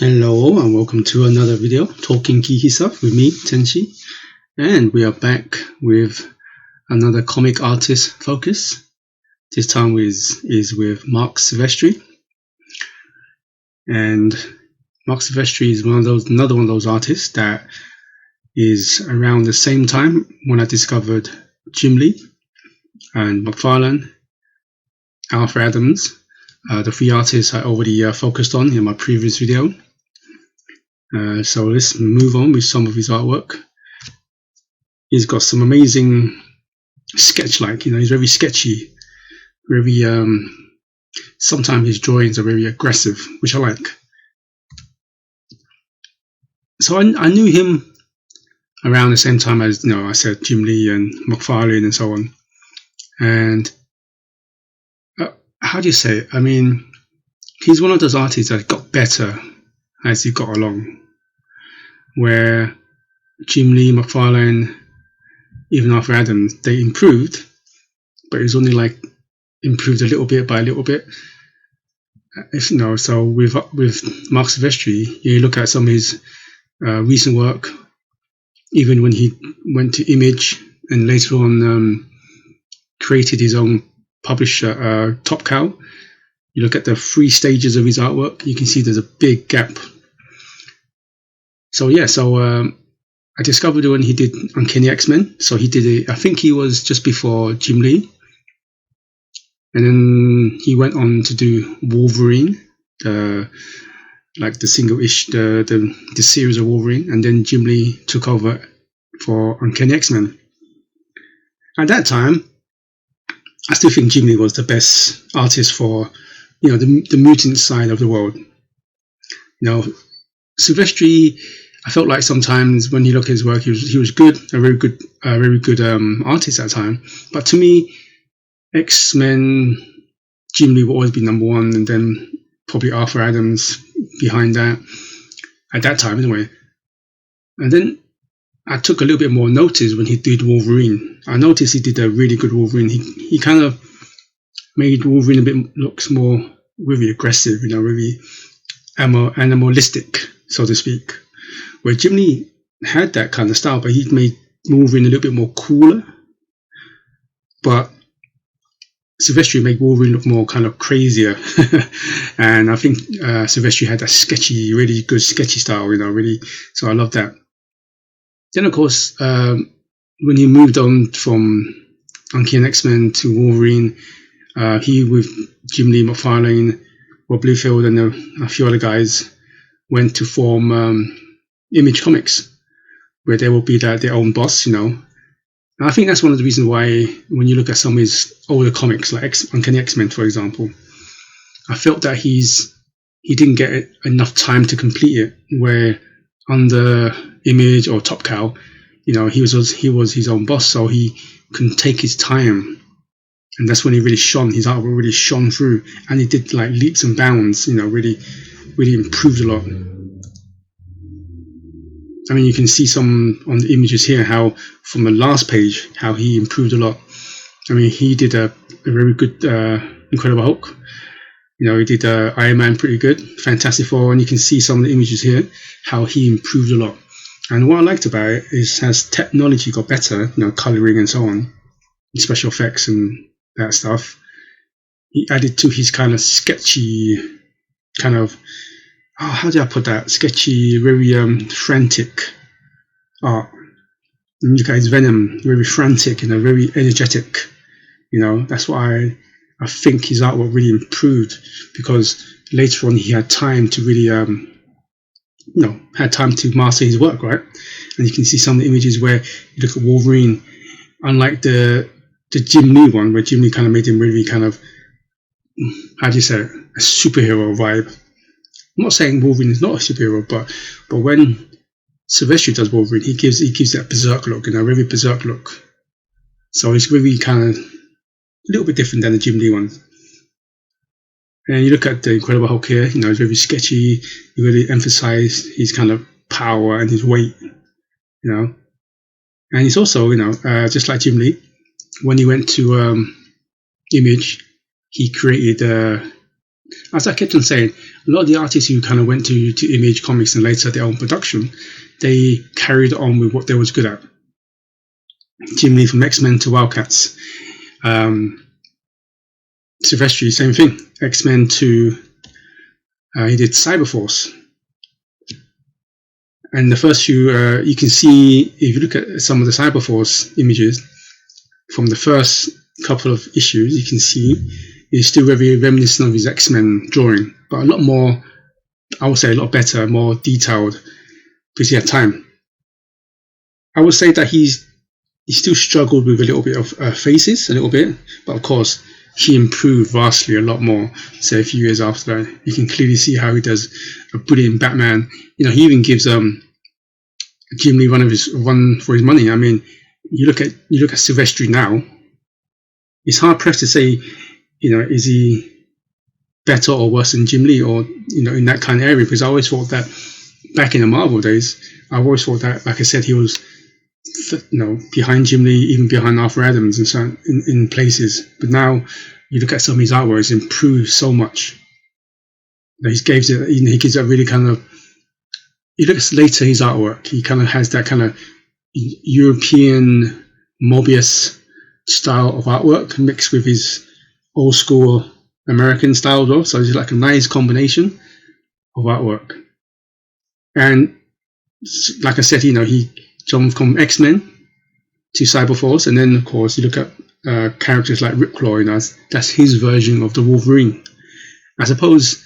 Hello and welcome to another video talking geeky stuff with me, Tenchi, and we are back with another comic artist focus. This time is with Marc Silvestri, and Marc Silvestri is another one of those artists that is around the same time when I discovered Jim Lee and McFarlane, Alfred Adams, the three artists I already focused on in my previous video. So let's move on with some of his artwork. He's got some amazing sketch-like, he's very sketchy, very, sometimes his drawings are very aggressive, which I like. So I knew him around the same time as, I said Jim Lee and McFarlane and so on. And how do you say it? I mean, he's one of those artists that got better as he got along, where Jim Lee, McFarlane, even Alfred Adams, they improved, but it was only like improved a little bit by a little bit. So with Marc Silvestri, you look at some of his recent work, even when he went to Image and later on created his own publisher, Top Cow. You look at the 3 stages of his artwork, you can see there's a big gap. So I discovered it when he did Uncanny X-Men. So he did it, I think he was just before Jim Lee. And then he went on to do Wolverine, like the single-ish, the series of Wolverine. And then Jim Lee took over for Uncanny X-Men. At that time, I still think Jim Lee was the best artist for, the mutant side of the world. Silvestri, I felt like sometimes when you look at his work, he was good, a very good artist at the time. But to me, X-Men, Jim Lee will always be number one, and then probably Alfred Adams behind that, at that time anyway. And then I took a little bit more notice when he did Wolverine. I noticed he did a really good Wolverine. He kind of made Wolverine a bit looks more really aggressive, really animalistic, so to speak. Where Jim Lee had that kind of style, but he made Wolverine a little bit more cooler. But Silvestri made Wolverine look more kind of crazier. And I think Silvestri had that sketchy, really good sketchy style, really. So I love that. Then, of course, when he moved on from Uncanny X-Men to Wolverine, he with Jim Lee, McFarlane, Rob Liefeld, and a few other guys went to form Image Comics, where they will be their own boss, And I think that's one of the reasons why, when you look at some of his older comics, like Uncanny X-Men, for example, I felt that he didn't get enough time to complete it. Where under Image or Top Cow, he was his own boss, so he couldn't take his time, and that's when he really shone. His artwork really shone through, and he did like leaps and bounds. Really improved a lot. I mean, you can see some on the images here how from the last page how he improved a lot. I mean, he did a very good Incredible Hulk. He did Iron Man pretty good, Fantastic Four, and you can see some of the images here how he improved a lot. And what I liked about it is as technology got better, coloring and so on, special effects and that stuff, he added to his kind of sketchy, kind of, how do I put that? Sketchy, very frantic art. And you guys, Venom, very frantic, very energetic. That's why I think his artwork really improved, because later on he had time to really, had time to master his work, right? And you can see some of the images where you look at Wolverine, unlike the Jim Lee one, where Jim Lee kind of made him really kind of, how do you say it, a superhero vibe. I'm not saying Wolverine is not a superhero, but when Silvestri does Wolverine, he gives that berserk look, very berserk look. So it's really kind of a little bit different than the Jim Lee one. And you look at the Incredible Hulk here, it's very sketchy. You really emphasize his kind of power and his weight, And he's also, just like Jim Lee, when he went to Image, he created As I kept on saying, a lot of the artists who kind of went to Image Comics and later their own production, they carried on with what they was good at. Jim Lee from X-Men to Wildcats. Silvestri, same thing. X-Men to he did Cyberforce. And the first few, you can see, if you look at some of the Cyberforce images from the first couple of issues, you can see it's still very reminiscent of his X-Men drawing, but a lot more, I would say a lot better, more detailed, because he had time. I would say that he still struggled with a little bit of faces, a little bit, but of course he improved vastly a lot more. Say a few years after that, you can clearly see how he does a brilliant Batman. You know, he even gives Jim Lee one for his money. I mean, you look at Silvestri now. It's hard pressed to say, you know, is he better or worse than Jim Lee, or you know, in that kind of area? Because I always thought that back in the Marvel days, I always thought that, like I said, he was, you know, behind Jim Lee, even behind Arthur Adams and so on, in places. But now you look at some of his artwork, it's improved so much. He gives it, you know, he gives that really kind of. You look at later his artwork, he kind of has that kind of European Mobius style of artwork mixed with his old school American style as well. So it's like a nice combination of artwork. And like I said, you know, he jumped from X-Men to Cyberforce, and then of course you look at characters like Ripclaw, you know, that's his version of the Wolverine. I suppose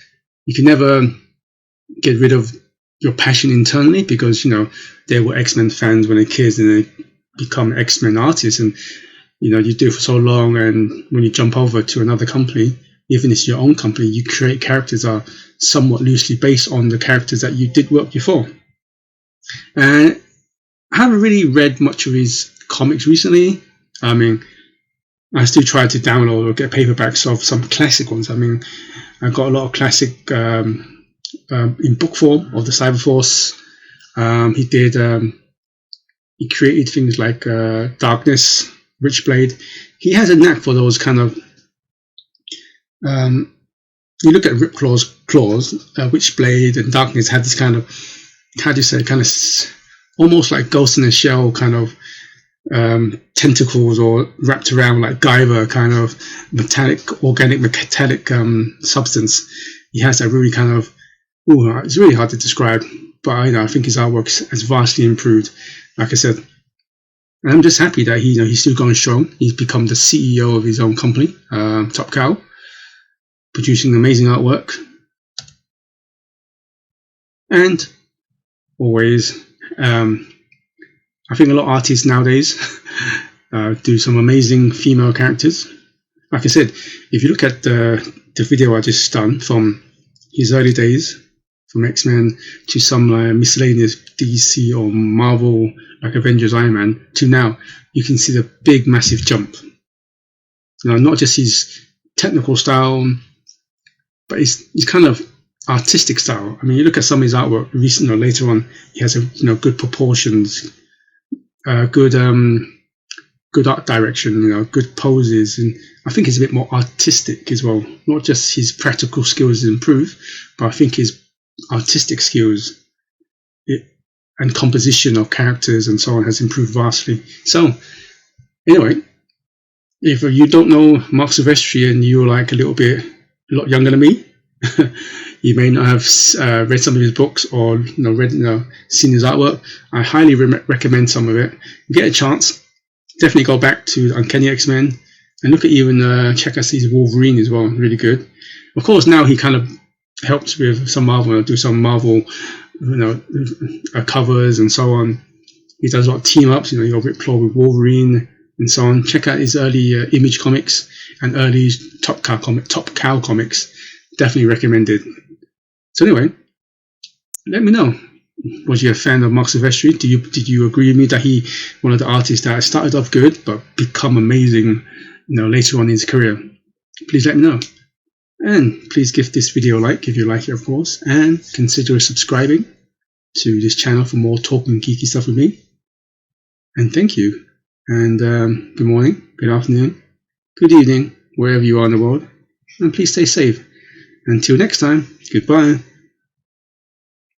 you can never get rid of your passion internally, because you know they were X-Men fans when they're kids and they become X-Men artists, and you know you do it for so long, and when you jump over to another company, even if it's your own company, you create characters that are somewhat loosely based on the characters that you did work before. And I haven't really read much of his comics recently. I mean, I still try to download or get paperbacks of some classic ones. I mean, I got a lot of classic in book form of the Cyberforce. He created things like Darkness, Witchblade. He has a knack for those kind of. You look at Ripclaw's claws, Witchblade and Darkness had this kind of, how do you say, kind of almost like Ghost in a Shell kind of tentacles, or wrapped around like Guyver kind of organic metallic substance. He has that really kind of, it's really hard to describe, but you know, I think his artwork has vastly improved. Like I said, and I'm just happy that he's still going strong. He's become the CEO of his own company, Top Cow, producing amazing artwork. And always, I think a lot of artists nowadays do some amazing female characters. Like I said, if you look at the video I just done from his early days, from X-Men to some miscellaneous DC or Marvel, like Avengers, Iron Man, to now, you can see the big, massive jump. You know, not just his technical style, but his kind of artistic style. I mean, you look at some of his artwork recently or later on, he has good proportions, good art direction, good poses, and I think he's a bit more artistic as well. Not just his practical skills improve, but I think his artistic skills and composition of characters and so on has improved vastly. So, anyway, if you don't know Marc Silvestri and you're like a lot younger than me, you may not have read some of his books or seen his artwork. I highly recommend some of it. Get a chance, definitely go back to Uncanny X-Men and look at even check out his Wolverine as well. Really good. Of course, now he kind of helps with some Marvel, do some Marvel, covers and so on. He does a lot of team ups. You got Ripclaw with Wolverine and so on. Check out his early Image comics and early Top Cow comics. Definitely recommended. So anyway, let me know. Was you a fan of Marc Silvestri? Did you agree with me that he one of the artists that started off good but become amazing, later on in his career? Please let me know. And please give this video a like if you like it, of course, and consider subscribing to this channel for more talking geeky stuff with me. And thank you. And good morning, good afternoon, good evening, wherever you are in the world. And please stay safe. Until next time, goodbye.